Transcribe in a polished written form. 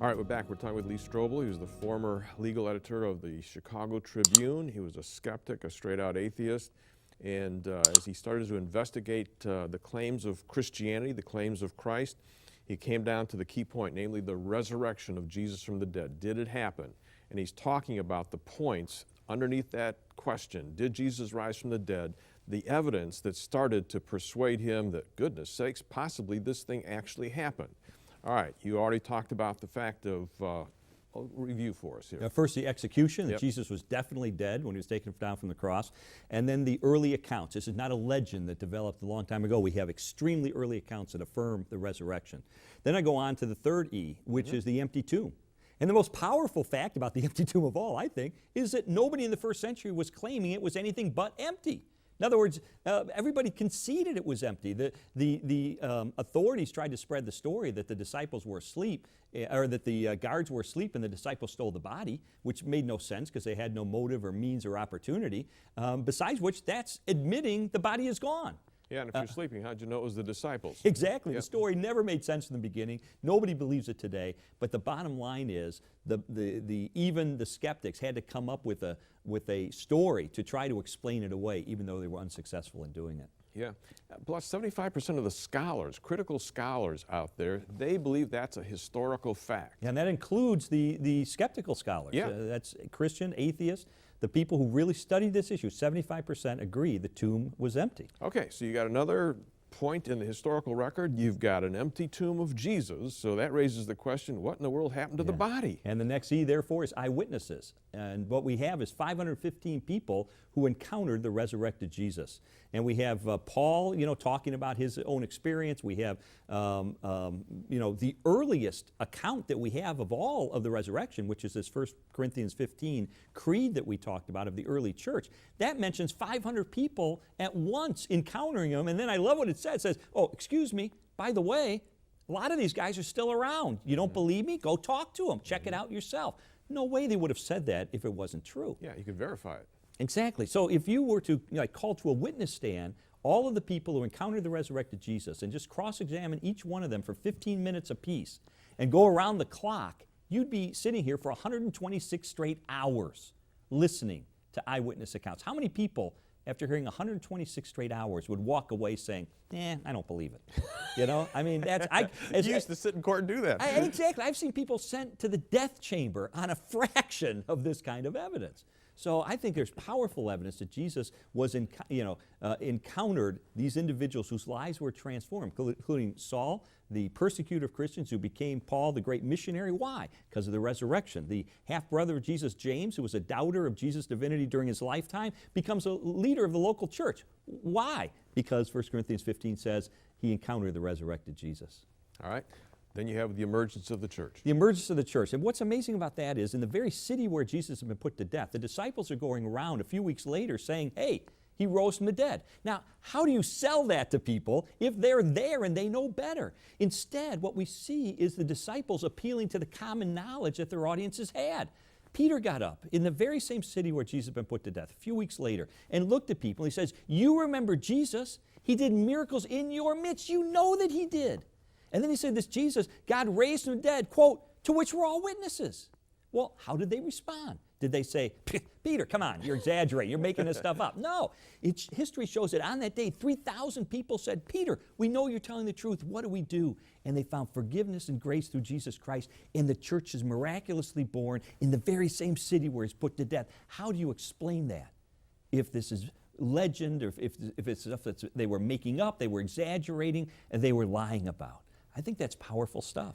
All right, we're back. We're talking with Lee Strobel. He was the former legal editor of the Chicago Tribune. He was a skeptic, a straight-out atheist. And as he started to investigate the claims of Christianity, the claims of Christ, he came down to the key point, namely the resurrection of Jesus from the dead. Did it happen? And he's talking about the points underneath that question. Did Jesus rise from the dead? The evidence that started to persuade him that, goodness sakes, possibly this thing actually happened. All right, you already talked about the fact of, review for us here. First, the execution, that Yep. Jesus was definitely dead when he was taken down from the cross. And then the early accounts. This is not a legend that developed a long time ago. We have extremely early accounts that affirm the resurrection. Then I go on to the third E, which is the empty tomb. And the most powerful fact about the empty tomb of all, I think, is that nobody in the first century was claiming it was anything but empty. In other words, everybody conceded it was empty. The authorities tried to spread the story that the disciples were asleep, or that the guards were asleep and the disciples stole the body, which made no sense because they had no motive or means or opportunity. Besides which, that's admitting the body is gone. Yeah, and if you're sleeping, how'd you know it was the disciples? Exactly. Yep. The story never made sense in the beginning. Nobody believes it today. But the bottom line is, even the skeptics had to come up with a story to try to explain it away, even though they were unsuccessful in doing it. Yeah. Plus, 75% of the scholars, critical scholars out there, they believe that's a historical fact. And that includes the skeptical scholars. Yeah. That's Christian, atheists. The people who really studied this issue, 75% agree the tomb was empty. Okay, so you got another point in the historical record. You've got an empty tomb of Jesus, so that raises the question, what in the world happened to the body? And the next E, therefore, is eyewitnesses. And what we have is 515 people who encountered the resurrected Jesus. And we have Paul, talking about his own experience. We have, the earliest account that we have of all of the resurrection, which is this 1 Corinthians 15 creed that we talked about of the early church. That mentions 500 people at once encountering him. And then I love what it says. It says, oh, excuse me, by the way, a lot of these guys are still around. You don't believe me? Go talk to them. Check it out yourself. No way they would have said that if it wasn't true. Yeah, you can verify it. Exactly. So if you were to call to a witness stand all of the people who encountered the resurrected Jesus and just cross-examine each one of them for 15 minutes apiece and go around the clock, you'd be sitting here for 126 straight hours listening to eyewitness accounts. How many people, after hearing 126 straight hours, would walk away saying, I don't believe it? I mean, that's... You used to sit in court and do that. Exactly. I've seen people sent to the death chamber on a fraction of this kind of evidence. So I think there's powerful evidence that Jesus was, encountered these individuals whose lives were transformed, including Saul, the persecutor of Christians, who became Paul, the great missionary. Why? Because of the resurrection. The half-brother of Jesus, James, who was a doubter of Jesus' divinity during his lifetime, becomes a leader of the local church. Why? Because 1 Corinthians 15 says he encountered the resurrected Jesus. All right. Then you have the emergence of the church. The emergence of the church. And what's amazing about that is in the very city where Jesus had been put to death, the disciples are going around a few weeks later saying, hey, he rose from the dead. Now, how do you sell that to people if they're there and they know better? Instead, what we see is the disciples appealing to the common knowledge that their audiences had. Peter got up in the very same city where Jesus had been put to death a few weeks later and looked at people. He says, you remember Jesus? He did miracles in your midst. You know that he did. And then he said, this Jesus, God raised from the dead, quote, to which we're all witnesses. Well, how did they respond? Did they say, Peter, come on, you're exaggerating, you're making this stuff up? No. History shows that on that day, 3,000 people said, Peter, we know you're telling the truth. What do we do? And they found forgiveness and grace through Jesus Christ, and the church is miraculously born in the very same city where he's put to death. How do you explain that? If this is legend, or if it's stuff that they were making up, they were exaggerating, and they were lying about. I think that's powerful stuff.